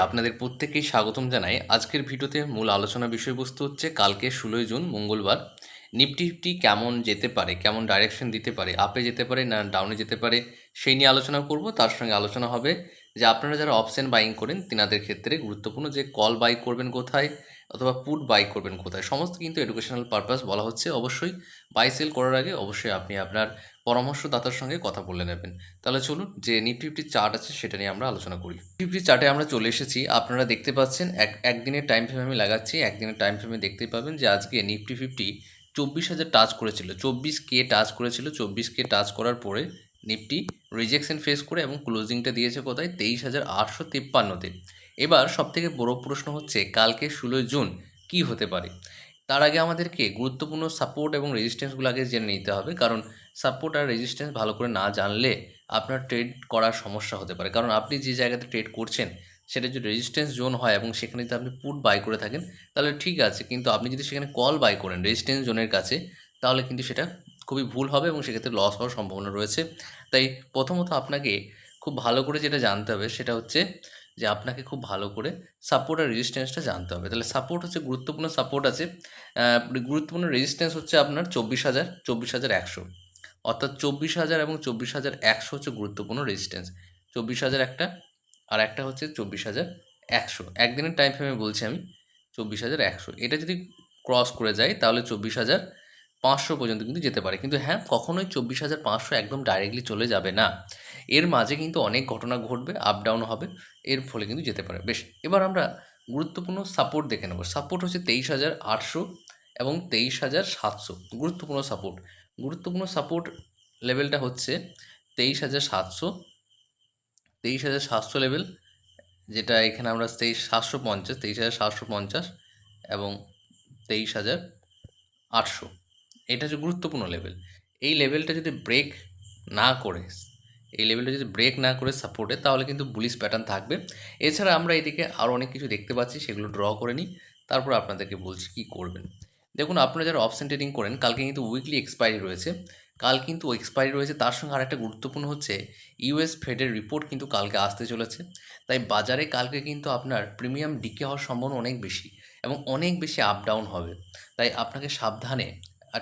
আপনাদের প্রত্যেককেই স্বাগতম জানাই। আজকের ভিডিওতে মূল আলোচনা বিষয়বস্তু হচ্ছে কালকে 16ই জুন মঙ্গলবার নিফটি ফিফটি কেমন যেতে পারে, কেমন ডাইরেকশন দিতে পারে, আপে যেতে পারে না ডাউনে যেতে পারে, সেই নিয়ে আলোচনা করব। তার সঙ্গে আলোচনা হবে যে আপনারা যারা অপশন বাইং করেন তিনাদের ক্ষেত্রে গুরুত্বপূর্ণ যে কল বাই করবেন কোথায় অথবা পুট বাই করবেন কোথায়। সমস্ত কিন্তু এডুকেশনাল পারপাস বলা হচ্ছে। অবশ্যই বাই সেল করার আগে অবশ্যই আপনি আপনার পরামর্শদাতার সঙ্গে কথা বলে নেবেন। তাহলে চলুন যে নিফটি ফিফটির চার্ট আছে সেটা নিয়ে আমরা আলোচনা করি। নিফটি চার্টে আমরা চলে এসেছি। আপনারা দেখতে পাচ্ছেন একদিনের টাইম ফ্রেম আমি লাগাচ্ছি। একদিনের টাইম ফ্রেমে দেখতে পাবেন যে আজকে নিফটি ফিফটি 24,000 টাচ করেছিল, 24K টাচ করেছিল। 24K টাচ করার পরে নিফটি রিজেকশন ফেস করে এবং ক্লোজিংটা দিয়েছে কোথায়, 23,853-তে। এবার সবথেকে বড় প্রশ্ন হচ্ছে কালকে 16 জুন কি হতে পারে। তার আগে আমাদেরকে গুরুত্বপূর্ণ সাপোর্ট এবং রেজিস্ট্যান্সগুলো আগে জেনে নিতে হবে, কারণ সাপোর্ট আর রেজিস্ট্যান্স ভালো করে না জানলে আপনার ট্রেড করার সমস্যা হতে পারে। কারণ আপনি যে জায়গাতে ট্রেড করছেন সেটা যদি রেজিস্ট্যান্স জোন হয় এবং সেখানে যদি আপনি পুট বাই করে থাকেন তাহলে ঠিক আছে, কিন্তু আপনি যদি সেখানে কল বাই করেন রেজিস্ট্যান্স জোনের কাছে তাহলে কিন্তু সেটা খুবই ভুল হবে এবং সেক্ষেত্রে লস হওয়ার সম্ভাবনা রয়েছে। তাই প্রথমত আপনাকে খুব ভালো করে যেটা জানতে হবে সেটা হচ্ছে যে আপনাকে খুব ভালো করে সাপোর্ট আর রেজিস্ট্যান্সটা জানতে হবে। তাহলে সাপোর্ট হচ্ছে গুরুত্বপূর্ণ সাপোর্ট আছে, গুরুত্বপূর্ণ রেজিস্ট্যান্স হচ্ছে আপনার 24,100, অর্থাৎ 24,000 এবং 24,100 হচ্ছে গুরুত্বপূর্ণ রেজিস্ট্যান্স। 24,000 একটা, আর একটা হচ্ছে 24,100। একদিনের টাইম ফ্রেমে বলছি আমি। 24,100 এটা যদি ক্রস করে যায় তাহলে 24,500 পর্যন্ত কিন্তু যেতে পারে। কিন্তু হ্যাঁ, কখনোই 24,500 একদম ডাইরেক্টলি চলে যাবে না। এর মাঝে কিন্তু অনেক ঘটনা ঘটবে, আপ ডাউন হবে, এর ফলে কিন্তু যেতে পারে। বেশ, এবার আমরা গুরুত্বপূর্ণ সাপোর্ট দেখে নেব। সাপোর্ট হচ্ছে 23,800 এবং 23,700 গুরুত্বপূর্ণ সাপোর্ট। গুরুত্বপূর্ণ সাপোর্ট লেভেলটা হচ্ছে 23,700, 23,700 লেভেল, যেটা এখানে আমরা 23,750, 23,750 এবং 23,800, এটা হচ্ছে গুরুত্বপূর্ণ লেভেল। এই লেভেলটা যদি ব্রেক না করে, এই লেভেলটা যদি ব্রেক না করে সাপোর্টে, তাহলে কিন্তু বুলিশ প্যাটার্ন থাকবে। এছাড়া আমরা এদিকে আরও অনেক কিছু দেখতে পাচ্ছি, সেগুলো ড্র করে নিই, তারপর আপনাদেরকে বলছি কী করবেন। দেখুন, আপনারা যারা অপশন ট্রেডিং করেন কালকে কিন্তু উইকলি এক্সপায়ারি রয়েছে। কাল কিন্তু এক্সপায়ারি রয়েছে, তার সঙ্গে আরেকটা গুরুত্বপূর্ণ হচ্ছে ইউএস ফেডের রিপোর্ট কিন্তু কালকে আসতে চলেছে। তাই বাজারে কালকে কিন্তু আপনার প্রিমিয়াম ডিকে হওয়ার সম্ভাবনা অনেক বেশি এবং অনেক বেশি আপ ডাউন হবে। তাই আপনাকে সাবধানে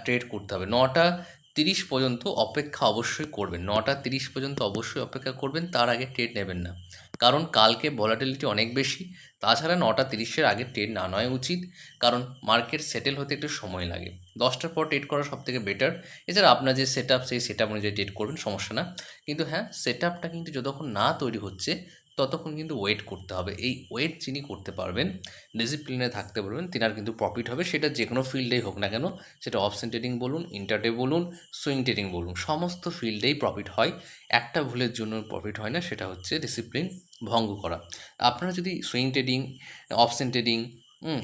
ট্রেড করতে হবে। 9:30 পর্যন্ত অপেক্ষা অবশ্যই করবেন। 9:30 পর্যন্ত অবশ্যই অপেক্ষা করবেন, তার আগে ট্রেড নেবেন না। কারণ কালকে ভলাটিলিটি অনেক বেশি। তাছাড়া 9:30-এর আগে ট্রেড না নেওয়া উচিত, কারণ মার্কেট সেটেল হতে একটু সময় লাগে। 10টার পর ট্রেড করা সবথেকে বেটার। এছাড়া আপনার যে সেট আপ, সেই সেট আপ অনুযায়ী ট্রেড করবেন, সমস্যা না। কিন্তু হ্যাঁ, সেট আপটা কিন্তু যতক্ষণ না তৈরি হচ্ছে ততক্ষণ কিন্তু ওয়েট করতে হবে। এই ওয়েট যিনি করতে পারবেন, ডিসিপ্লিনে থাকতে পারবেন, তিনার কিন্তু প্রফিট হবে। সেটা যে কোনো ফিল্ডেই হোক না কেন, সেটা অপশন ট্রেডিং বলুন, ইন্টারডে বলুন, সুইং ট্রেডিং বলুন, সমস্ত ফিল্ডেই প্রফিট হয়। একটা ভুলের জন্য প্রফিট হয় না, সেটা হচ্ছে ডিসিপ্লিন ভঙ্গ করা। আপনারা যদি সুইং ট্রেডিং, অপশন ট্রেডিং,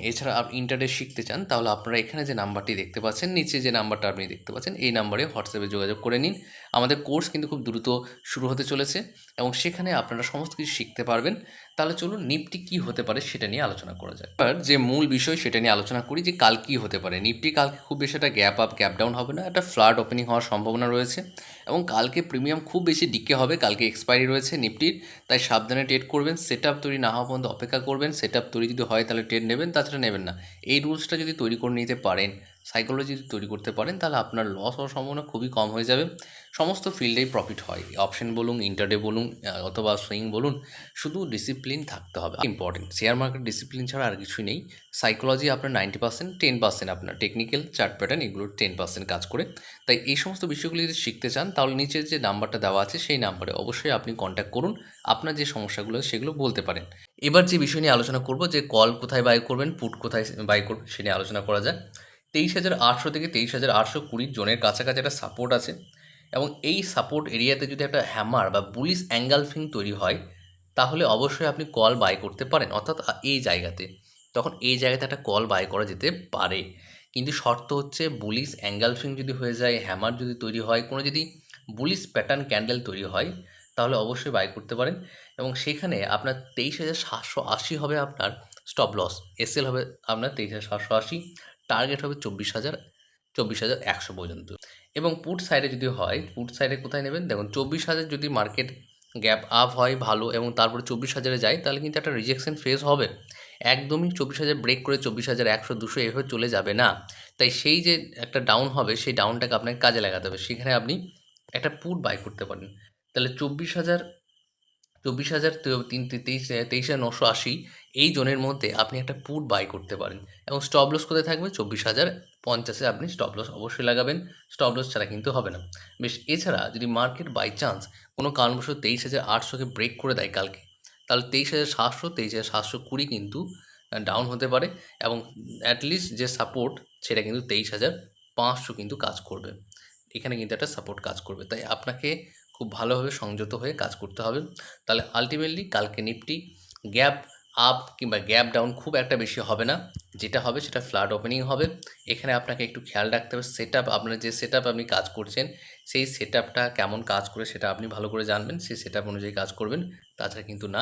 এছাড়া ইন্টারডে শিখতে চান, তাহলে আপনারা এখানে যে নাম্বারটি দেখতে পাচ্ছেন, নিচে যে নাম্বারটা আপনি দেখতে পাচ্ছেন, এই নাম্বারে হোয়াটসঅ্যাপে যোগাযোগ করে নিন। আমাদের কোর্স কিন্তু খুব দ্রুত শুরু হতে চলেছে এবং সেখানে আপনারা সমস্ত কিছু শিখতে পারবেন। তাহলে চলুন নিফটি কী হতে পারে সেটা নিয়ে আলোচনা করা যায়। এবার যে মূল বিষয় সেটা নিয়ে আলোচনা করি যে কাল কী হতে পারে। নিফটি কালকে খুব বেশি একটা গ্যাপ আপ গ্যাপ ডাউন হবে না, একটা ফ্ল্যাট ওপেনিং হওয়ার সম্ভাবনা রয়েছে এবং কালকে প্রিমিয়াম খুব বেশি ডিকে হবে। কালকে এক্সপায়ারি রয়েছে নিফটির, তাই সাবধানে ট্রেড করবেন। সেট আপ তৈরি না হওয়া পর্যন্ত অপেক্ষা করবেন। সেট আপ তৈরি যদি হয় তাহলে ট্রেড নেবেন, তাছাড়া নেবেন না। এই রুলসটা যদি তৈরি করে নিতে পারেন, সাইকোলজি যদি তৈরি করতে পারেন, তাহলে আপনার লস হওয়ার সম্ভাবনা খুবই কম হয়ে যাবে। সমস্ত ফিল্ডেই প্রফিট হয়, অপশন বলুন, ইন্টারডে বলুন, অথবা সুইং বলুন। শুধু ডিসিপ্লিন থাকতে হবে, ইম্পর্টেন্ট। শেয়ার মার্কেট ডিসিপ্লিন ছাড়া আর কিছুই নেই। সাইকোলজি আপনার 90%, 10% আপনার টেকনিক্যাল চার্ট প্যাটার্ন, এগুলো 10% কাজ করে। তাই এই সমস্ত বিষয়গুলি যদি শিখতে চান তাহলে নিচের যে নাম্বারটা দেওয়া আছে সেই নাম্বারে অবশ্যই আপনি কন্ট্যাক্ট করুন। আপনার যে সমস্যাগুলো আছে সেগুলো বলতে পারেন। এবার যে বিষয় নিয়ে আলোচনা করব, যে কল কোথায় বাই করবেন, পুট কোথায় বাই করবেন, সে নিয়ে আলোচনা করা যায়। 23,800 থেকে 23,820 জনের কাছাকাছি একটা সাপোর্ট আছে এবং এই সাপোর্ট এরিয়াতে যদি একটা হ্যামার বা বুলিশ অ্যাঙ্গালফিং তৈরি হয় তাহলে অবশ্যই আপনি কল বাই করতে পারেন। অর্থাৎ এই জায়গাতে, তখন এই জায়গাতে একটা কল বাই করা যেতে পারে। কিন্তু শর্ত হচ্ছে বুলিশ অ্যাঙ্গালফিং যদি হয়ে যায়, হ্যামার যদি তৈরি হয়, কোনো যদি বুলিশ প্যাটার্ন ক্যান্ডেল তৈরি হয়, তাহলে অবশ্যই বাই করতে পারেন। এবং সেখানে আপনার 23,780 হবে আপনার স্টপ লস। এসএল হবে আপনার 23,780, টার্গেট হবে 24,100 পর্যন্ত। এবং পুট সাইডে যদি হয়, পুট সাইডে কোথায় নেবেন দেখুন, 24,000 যদি মার্কেট গ্যাপ আপ হয় ভালো এবং তারপরে 24,000-এ যায়, তাহলে কিন্তু একটা রিজেকশন ফেজ হবে। একদমই 24,000 ব্রেক করে 24,100, 200 এভাবে চলে যাবে না। তাই সেই যে একটা ডাউন হবে, সেই ডাউনটাকে আপনাকে কাজে লাগাতে হবে। সেখানে আপনি একটা পুট বাই করতে পারেন। তাহলে 24,000 23,980 এই জোনের মধ্যে আপনি একটা পুট বাই করতে পারেন এবং স্টপ লস কোথায় থাকবে? 24,050-এ আপনি স্টপ লস অবশ্যই লাগাবেন। স্টপ লস ছাড়া কিন্তু হবে না। বেশ, এছাড়া যদি মার্কেট বাই চান্স কোনো কারণবশত 23,800-কে ব্রেক করে দেয় কালকে, তাহলে 23,700, 23,720 কিন্তু ডাউন হতে পারে এবং অ্যাটলিস্ট যে সাপোর্ট সেটা কিন্তু 23,500 কিন্তু কাজ করবে। এখানে কিন্তু একটা সাপোর্ট কাজ করবে। তাই আপনাকে খুব ভালোভাবে সংযত হয়ে কাজ করতে হবে। তাহলে আলটিমেটলি কালকে নিফটি গ্যাপ আপ কিংবা গ্যাপ ডাউন খুব একটা বেশি হবে না। যেটা হবে সেটা ফ্ল্যাট ওপেনিং হবে। এখানে আপনাকে একটু খেয়াল রাখতে হবে আপনার যে আপনি কাজ করছেন, সেই কেমন কাজ করে সেটা আপনি ভালো করে জানবেন। সেই অনুযায়ী কাজ করবেন। তাছাড়া কিন্তু না।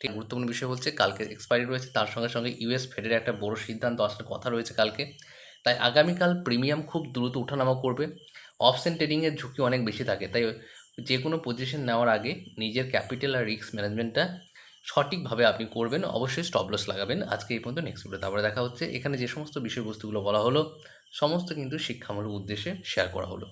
ঠিক গুরুত্বপূর্ণ বিষয় হচ্ছে কালকে এক্সপায়ারি রয়েছে, তার সঙ্গে সঙ্গে ইউএস ফেডের একটা বড় সিদ্ধান্ত আসার কথা রয়েছে কালকে। তাই আগামীকাল প্রিমিয়াম খুব দ্রুত ওঠানামা করবে। অপশন ট্রেডিংয়ের ঝুঁকি অনেক বেশি থাকে। তাই যে কোনো পজিশন নেওয়ার আগে নিজের ক্যাপিটাল আর রিস্ক ম্যানেজমেন্টটা সঠিকভাবে আপনি করবেন। অবশ্যই স্টপ লস লাগাবেন। আজকে এই পর্যন্ত, নেক্সট ভিডিওতে আবার দেখা হচ্ছে। এখানে যে সমস্ত বিষয়বস্তুগুলো বলা হলো সমস্ত কিন্তু শিক্ষামূলক উদ্দেশ্যে শেয়ার করা হলো।